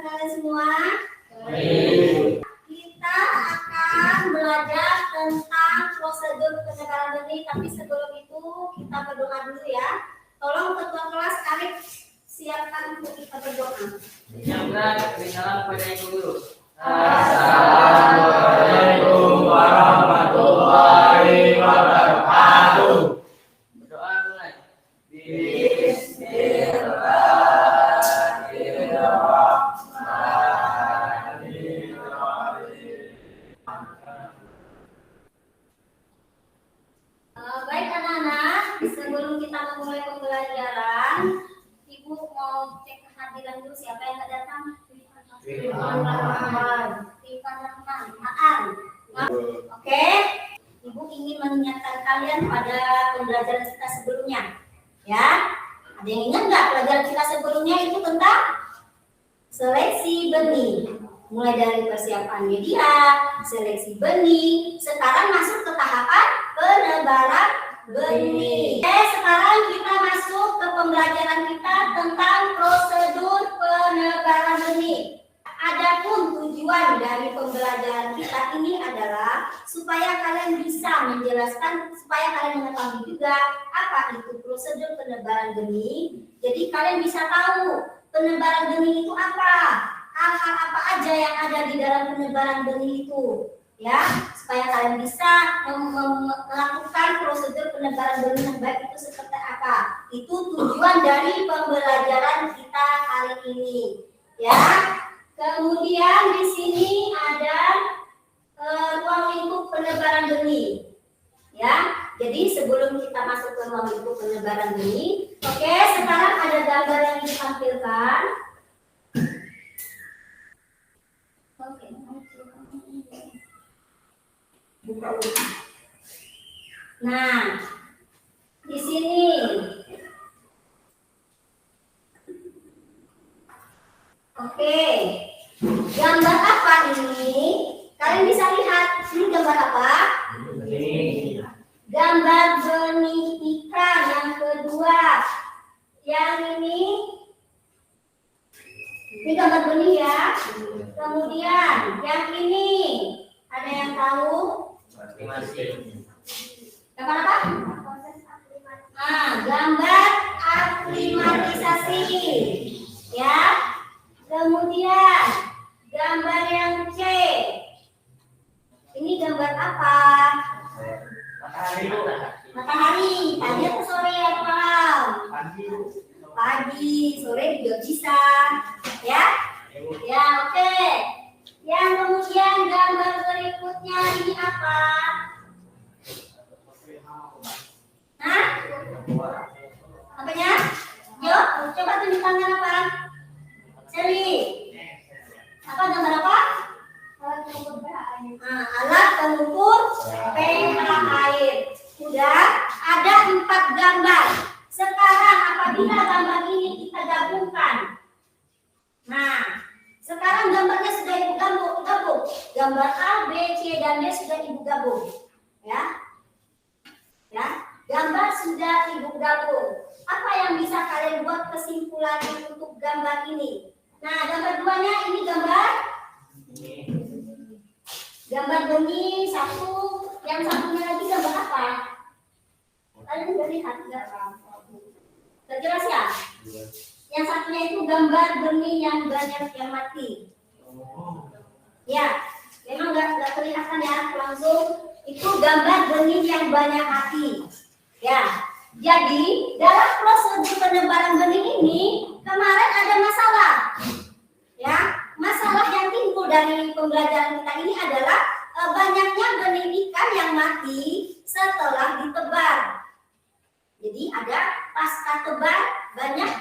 kalian semua? Baik. Kita akan belajar tentang prosedur penyebaran benih, tapi sebelum itu kita berdoa dulu ya. Tolong ketua kelas Arif siapkan untuk kita berdoa. Salam kepada Ibu Guru. Assalamualaikum warahmatullahi wabarakatuh. Berdoa mulai. Baik anak-anak, sebelum kita memulai pembelajaran, Ibu mau cek kehadiran dulu siapa yang nggak datang? Oke, Ibu ingin mengingatkan kalian pada pembelajaran kita sebelumnya, ya. Ada yang ingat nggak pelajaran kita sebelumnya itu tentang seleksi benih, mulai dari persiapan media, seleksi benih, sekarang masuk ke tahapan penebaran benih. Oke, sekarang kita masuk ke pembelajaran kita tentang prosedur penebaran benih. Adapun tujuan dari pembelajaran kita ini adalah supaya kalian bisa menjelaskan, supaya kalian mengetahui juga apa itu prosedur penebaran benih. Jadi kalian bisa tahu penebaran benih itu apa, hal-hal apa aja yang ada di dalam penebaran benih itu, ya, supaya kalian bisa melakukan prosedur penebaran benih yang baik itu seperti apa. Itu tujuan dari pembelajaran kita kali ini, ya. Kemudian di sini ada ruang lingkup penebaran benih, ya. Jadi sebelum kita masuk ke ruang lingkup penebaran benih, oke, sekarang ada gambar yang ditampilkan. Oke, buka. Nah, di sini oke, gambar apa ini? Kalian bisa lihat ini gambar apa? Gambar benih ikan yang kedua. Yang ini gambar benih ya. Kemudian yang ini ada yang tahu? Gambar apa? Gambar aklimatisasi, ya. Kemudian gambar yang C. Ini gambar apa? Matahari. Pagi atau sore atau malam? Pagi, sore juga bisa, ya. Ya, oke. Yang kemudian gambar berikutnya ini apa? Hah? Apanya? Yuk, coba tunjukkan apa? Seli. Apa gambar apa? Alat pengukur pH air. Sudah ada 4 gambar. Sekarang apabila gambar ini kita gabungkan. Nah, sekarang gambarnya sudah Ibu gabung. Gambar A, B, C, dan D sudah Ibu gabung. Ya. Ya, gambar sudah Ibu gabung. Apa yang bisa kalian buat kesimpulannya untuk gambar ini? Nah, gambar 2-nya ini gambar benih satu, yang satunya lagi gambar apa? Kalian sudah lihat enggak? Terjelas ya? Yang satunya itu gambar benih yang banyak yang mati. Ya, memang nggak kelihatan ya langsung. Itu gambar benih yang banyak mati. Ya, jadi dalam prosedur penebaran benih ini kemarin ada masalah. Ya, masalah yang timbul dari pembelajaran kita ini adalah banyaknya benih ikan yang mati setelah ditebar. Jadi ada pasca tebar banyaknya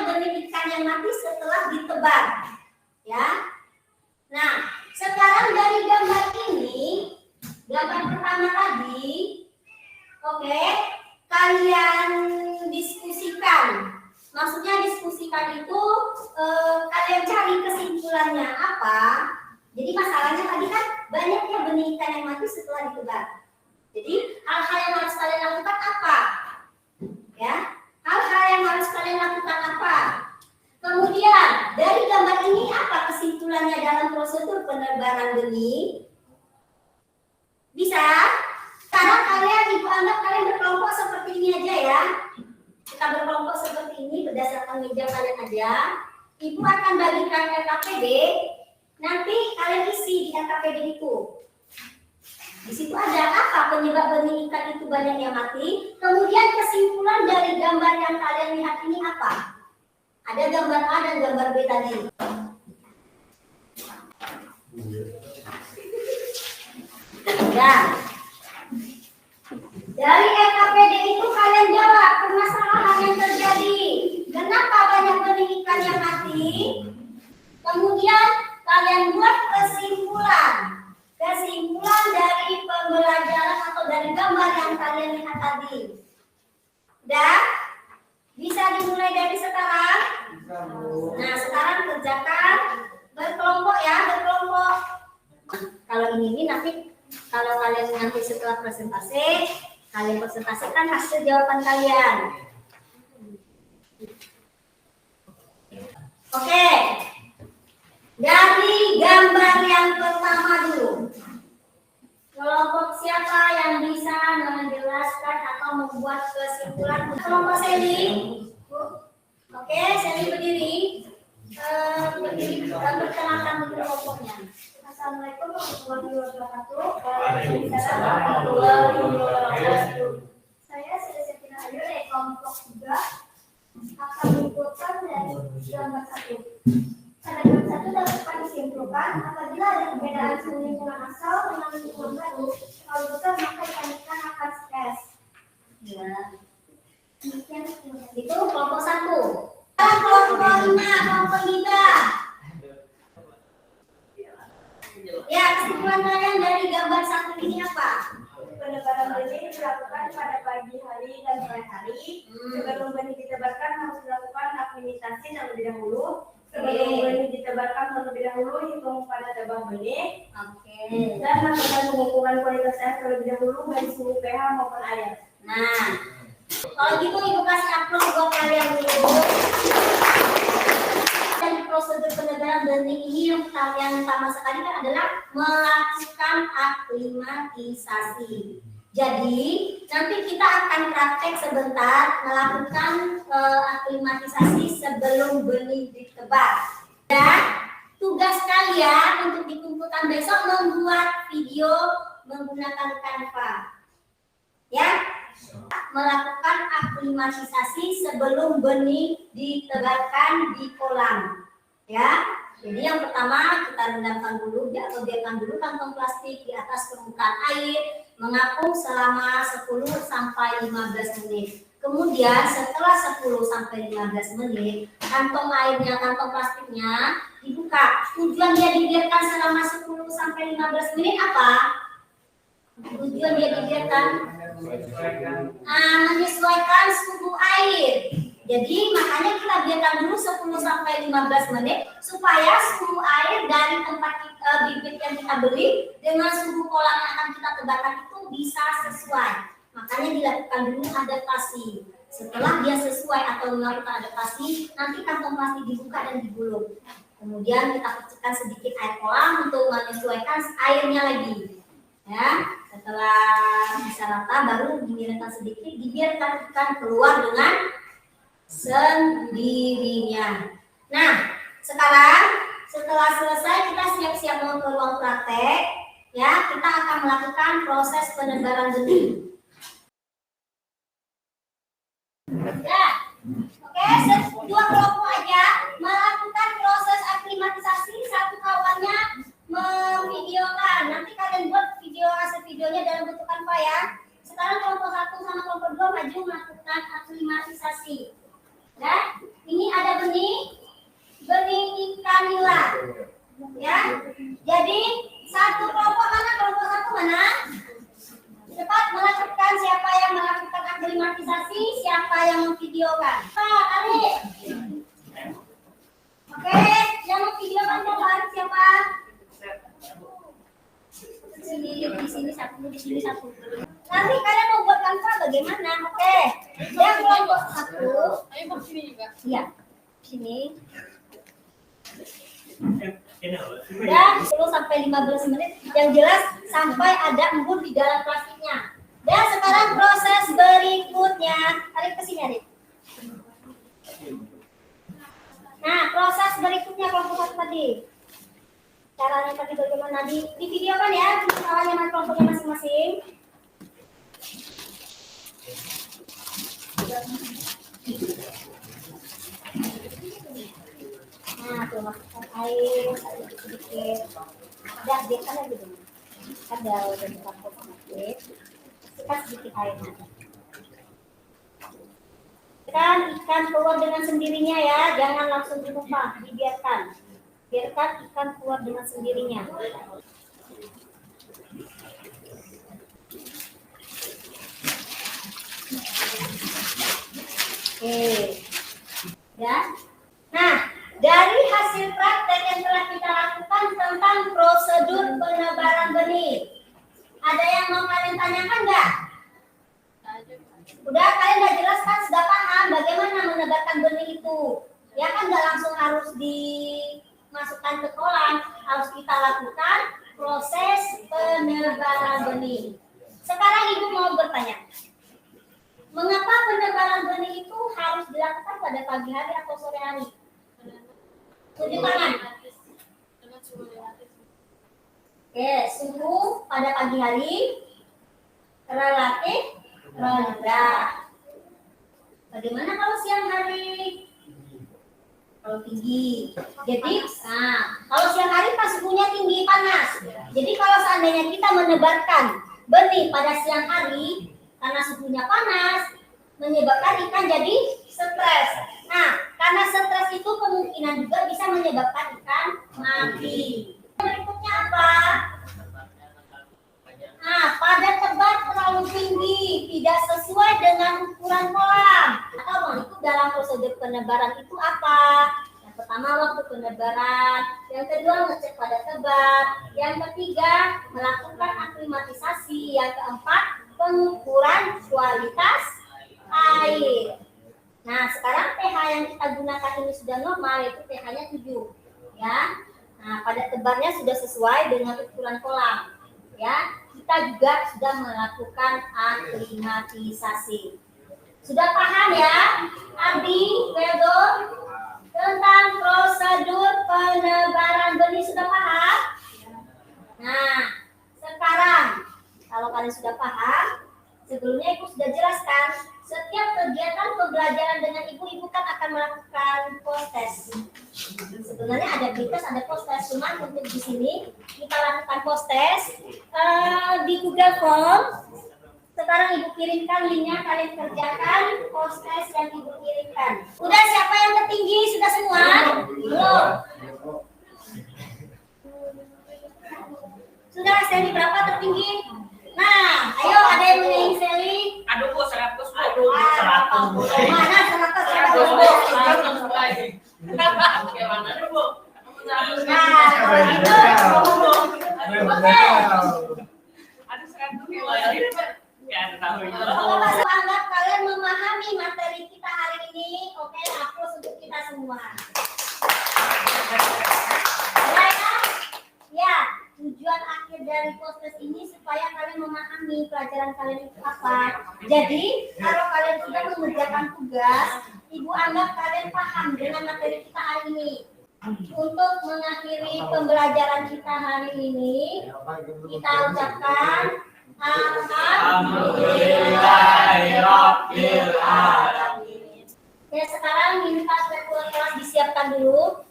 benih ikan yang mati setelah ditebar. Ya. Nah, sekarang dari gambar ini, gambar pertama tadi, oke, kalian diskusikan. Maksudnya diskusikan itu kalian cari kesimpulannya apa. Jadi masalahnya tadi kan banyaknya benih ikan yang mati setelah ditebar. Jadi hal-hal yang harus kalian lakukan apa? Ya, hal-hal yang harus kalian lakukan apa? Kemudian ini apa kesimpulannya dalam prosedur penebaran benih? Bisa? Sekarang kalian, ibu anggap kalian berkelompok seperti ini aja ya. Kita berkelompok seperti ini berdasarkan meja kalian aja. Ibu akan bagikan LKPD. Nanti kalian isi di LKPD itu. Di situ ada apa penyebab benih ikan itu banyak yang mati. Kemudian kesimpulan dari gambar yang kalian lihat ini apa? Ada gambar A dan gambar B tadi. Ya. Dari LKPD itu kalian jawab permasalahan yang terjadi. Kenapa banyak benih ikan yang mati? Kemudian kalian buat kesimpulan. Kesimpulan dari pembelajaran atau dari gambar yang kalian lihat tadi. Udah? Bisa dimulai dari sekarang? Nah, sekarang kerjakan berkelompok ya, berkelompok. Kalau ini nanti, kalau kalian nanti setelah presentasi, kalian presentasikan hasil jawaban kalian. Oke. Dari gambar yang pertama dulu. Kelompok siapa yang bisa menjelaskan atau membuat kesimpulan? Kelompok Seli. Oke, Seli berdiri. Berdiri dan perkenalkan dulu kelompoknya. Assalamualaikum warahmatullahi wabarakatuh. Waalaikumsalam warahmatullahi wabarakatuh. Saya Siti Ayu dari kelompok 3 akan mengumpulkan dari gambar 1. Pada gambar 1 dapat disimpulkan apabila ada perbedaan suhu lingkungan asal dengan lingkungan baru, kalau besar maka ikan akan stres. Ya. Itu kelompok 1. Kelompok 5, kelompok 3. Ya, kesimpulan kalian dari gambar 1 ini apa? Penebaran benih dilakukan pada pagi hari dan sore hari. Sebelum benih ditebarkan harus dilakukan administrasi terlebih dahulu. Sebelum benih ditebarkan terlebih dahulu hitung pada cabang benih. Oke. Dan lakukan pengukuran kualitas air terlebih dahulu baik suhu pH maupun air. Nah, kalau gitu ibu kasih upload buat kalian dulu. Dan prosedur penebaran benih ini yang pertama sekali kan adalah melakukan aklimatisasi. Jadi nanti kita akan praktek sebentar melakukan aklimatisasi sebelum benih ditebar. Dan tugas kalian untuk dikumpulkan besok membuat video menggunakan Canva. Ya, melakukan aklimatisasi sebelum benih ditebarkan di kolam. Ya, jadi yang pertama kita rendamkan dulu atau biarkan dulu kantong plastik di atas permukaan air mengapung selama 10 sampai 15 menit. Kemudian setelah 10 sampai 15 menit, kantong airnya, kantong plastiknya dibuka. Tujuan dia dibiarkan selama 10 sampai 15 menit apa? Tujuan dia dibiarkan menyesuaikan suhu air. Jadi makanya kita biarkan dulu 10 sampai 15 menit supaya suhu air dari tempat bibit yang kita beli dengan suhu kolam yang akan kita tebarkan itu bisa sesuai. Makanya dilakukan dulu adaptasi. Setelah dia sesuai atau melakukan adaptasi, nanti kantong plastik dibuka dan digulung. Kemudian kita percikan sedikit air kolam untuk menyesuaikan airnya lagi. Ya, setelah bisa rata baru dimiringkan sedikit, dibiarkan ikan keluar dengan sendirinya. Nah, sekarang setelah selesai kita siap-siap mau ke ruang praktek. Ya, kita akan melakukan proses penebaran benih. Ya, oke, dua kelompok aja melakukan proses aklimatisasi. Satu kawannya memvideokan. Nanti kalian buat video hasil videonya dalam bentuk Canva ya. Sekarang kelompok 1 sama kelompok 2 maju melakukan aklimatisasi. Ya, ini ada benih ikan nila. Ya, jadi satu kelompok mana? Kelompok 1 mana? Cepat melakukan, siapa yang melakukan aklimatisasi, siapa yang memvideokan. Pak, Ari. Oke, yang memvideokan siapa? Di sini satu, di sini satu. Nanti kalian mau buat Canva bagaimana? Oke. Yang kelompok 1. Ayo ke sini juga. Iya. Sini. Dan 10 sampai 15 menit yang jelas sampai ada embun di dalam plastiknya. Dan sekarang proses berikutnya, Arif kesini Arif. Nah, proses berikutnya kelompok satu tadi. Caranya tadi bagaimana di video kan ya, caranya dengan kelompoknya masing-masing. Nah, tuh masukkan air sedikit. Ada biarkan aja dulu. Ada udah dicampur sedikit. Kasihkan sedikit air. Kan ikan keluar dengan sendirinya ya, jangan langsung ditumpah, dibiarkan. Biarkan ikan keluar dengan sendirinya. Oke. Ya. Nah, dari hasil praktek yang telah kita lakukan tentang prosedur penebaran benih, ada yang mau kalian tanyakan nggak? Udah kalian udah jelaskan, sudah paham bagaimana menebarkan benih itu? Ya kan nggak langsung harus dimasukkan ke kolam, harus kita lakukan proses penebaran benih. Sekarang ibu mau bertanya, mengapa penebaran benih itu harus dilakukan pada pagi hari atau sore hari? Tunjuk tangan. Oke, suhu pada pagi hari relatif rendah. Bagaimana kalau siang hari? Kalau tinggi. Jadi, kalau siang hari pas suhunya tinggi panas. Jadi kalau seandainya kita menebarkan benih pada siang hari karena suhunya panas, menyebabkan ikan jadi stres. Nah, karena stres itu kemungkinan juga bisa menyebabkan ikan mati. Berikutnya apa? Nah, pada tebal terlalu tinggi, tidak sesuai dengan ukuran kolam. Atau itu dalam prosedur penebaran itu apa? Yang pertama waktu penebaran, yang kedua ngecek pada tebal, yang ketiga melakukan aklimatisasi, yang keempat pengukuran kualitas air. Nah, sekarang pH yang kita gunakan ini sudah normal, yaitu pH-nya 7. Ya. Nah, pada tebarnya sudah sesuai dengan ukuran kolam. Ya, kita juga sudah melakukan aklimatisasi. Sudah paham ya, Abi, Wedo, tentang prosedur penebaran benih sudah paham? Nah, sekarang kalau kalian sudah paham, sebelumnya Ibu sudah jelaskan, setiap kegiatan pembelajaran dengan ibu kan akan melakukan post-test. Sebenarnya ada pre-test, ada post-test, cuman untuk di sini kita lakukan post-test di Google Form. Sekarang Ibu kirimkan linknya, kalian kerjakan post-test yang Ibu kirimkan. Udah siapa yang tertinggi? Sudah semua? Belum? Sudah, seri berapa tertinggi? Nah, ayo ada yang menyanyi Sally? Aduh, Bu, 100, Bu. Aduh, 100. Mana 100? Gimana nih, Bu? Nah, kalau gitu. Oke. Ada 100 gimana? Ya, tahu itu. Oke, anggap kalian memahami materi kita hari ini. Oke, hapus untuk kita semua. Ya, tujuan akhir dari post-test ini supaya kalian memahami pelajaran kalian itu apa. Jadi, kalau kalian sudah mengerjakan tugas, Ibu anggap kalian paham dengan materi kita hari ini. Untuk mengakhiri pembelajaran kita hari ini, kita ucapkan Alhamdulillahirabbil alamin. Oke, sekarang minta spekulasi kelas disiapkan dulu.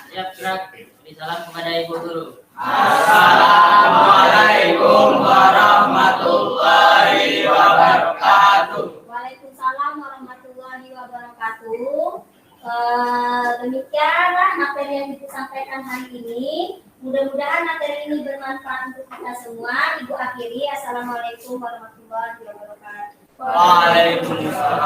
Siap, gerak. Beri salam kepada Ibu Guru. Assalamualaikum warahmatullahi wabarakatuh. Waalaikumsalam warahmatullahi wabarakatuh. Demikianlah materi yang Ibu sampaikan hari ini. Mudah-mudahan materi ini bermanfaat untuk kita semua. Ibu akhiri. Assalamualaikum warahmatullahi wabarakatuh. Waalaikumsalam